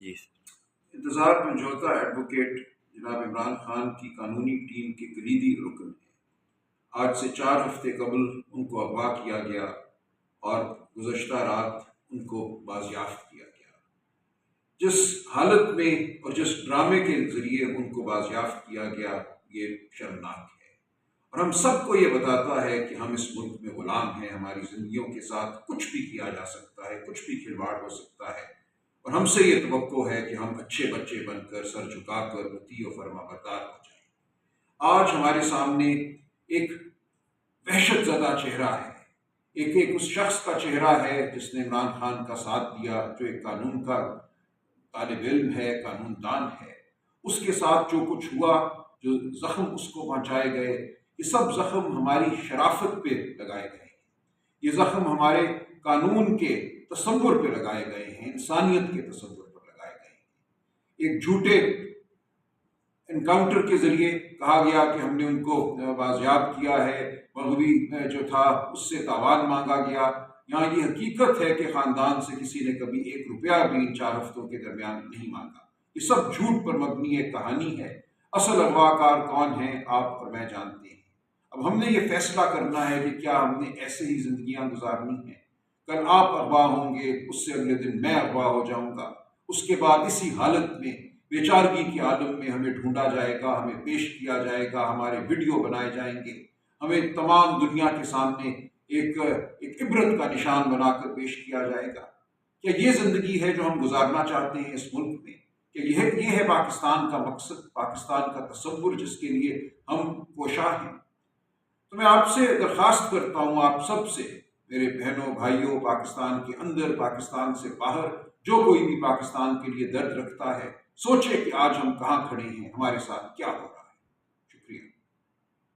جی انتظار منجوتا ایڈوکیٹ جناب عمران خان کی قانونی ٹیم کے کلیدی رکن ہیں۔ آج سے 4 ہفتے قبل ان کو اغوا کیا گیا اور گزشتہ رات ان کو بازیافت کیا گیا۔ جس حالت میں اور جس ڈرامے کے ذریعے ان کو بازیافت کیا گیا یہ شرمناک ہے، اور ہم سب کو یہ بتاتا ہے کہ ہم اس ملک میں غلام ہیں، ہماری زندگیوں کے ساتھ کچھ بھی کیا جا سکتا ہے، کچھ بھی کھلواڑ ہو سکتا ہے، اور ہم سے یہ توقع ہے کہ ہم اچھے بچے بن کر سر جھکا کر مطیع و فرما بردار ہو جائیں۔ آج ہمارے سامنے ایک وحشت زدہ چہرہ ہے، ایک اس شخص کا چہرہ ہے جس نے عمران خان کا ساتھ دیا، جو ایک قانون کا طالب علم ہے، قانون دان ہے۔ اس کے ساتھ جو کچھ ہوا، جو زخم اس کو پہنچائے گئے، یہ سب زخم ہماری شرافت پہ لگائے گئے ہیں، یہ زخم ہمارے قانون کے تصور پہ لگائے گئے ہیں، انسانیت کے تصور پر لگائے گئے ہیں۔ ایک جھوٹے انکاؤنٹر کے ذریعے کہا گیا کہ ہم نے ان کو بازیاب کیا ہے، مغوی جو تھا اس سے تاوان مانگا گیا۔ یہاں یہ حقیقت ہے کہ خاندان سے کسی نے کبھی 1 روپیہ بھی ان 4 ہفتوں کے درمیان نہیں مانگا۔ یہ سب جھوٹ پر مبنی ایک کہانی ہے۔ اصل اغوا کار کون ہیں آپ اور میں جانتے ہیں۔ اب ہم نے یہ فیصلہ کرنا ہے کہ کیا ہم نے ایسے ہی زندگیاں گزارنی ہیں۔ کل آپ اغوا ہوں گے، اس سے اگلے دن میں اغوا ہو جاؤں گا، اس کے بعد اسی حالت میں بے چارگی کے عالم میں ہمیں ڈھونڈا جائے گا، ہمیں پیش کیا جائے گا، ہمارے ویڈیو بنائے جائیں گے، ہمیں تمام دنیا کے سامنے ایک عبرت کا نشان بنا کر پیش کیا جائے گا۔ کیا یہ زندگی ہے جو ہم گزارنا چاہتے ہیں اس ملک میں؟ کہ یہ ہے پاکستان کا مقصد، پاکستان کا تصور جس کے لیے ہم کوشاں ہیں؟ تو میں آپ سے درخواست کرتا ہوں، آپ سب سے، میرے بہنوں بھائیوں، پاکستان کے اندر، پاکستان سے باہر، جو کوئی بھی پاکستان کے لیے درد رکھتا ہے، سوچے کہ آج ہم کہاں کھڑے ہیں، ہمارے ساتھ کیا ہو رہا ہے۔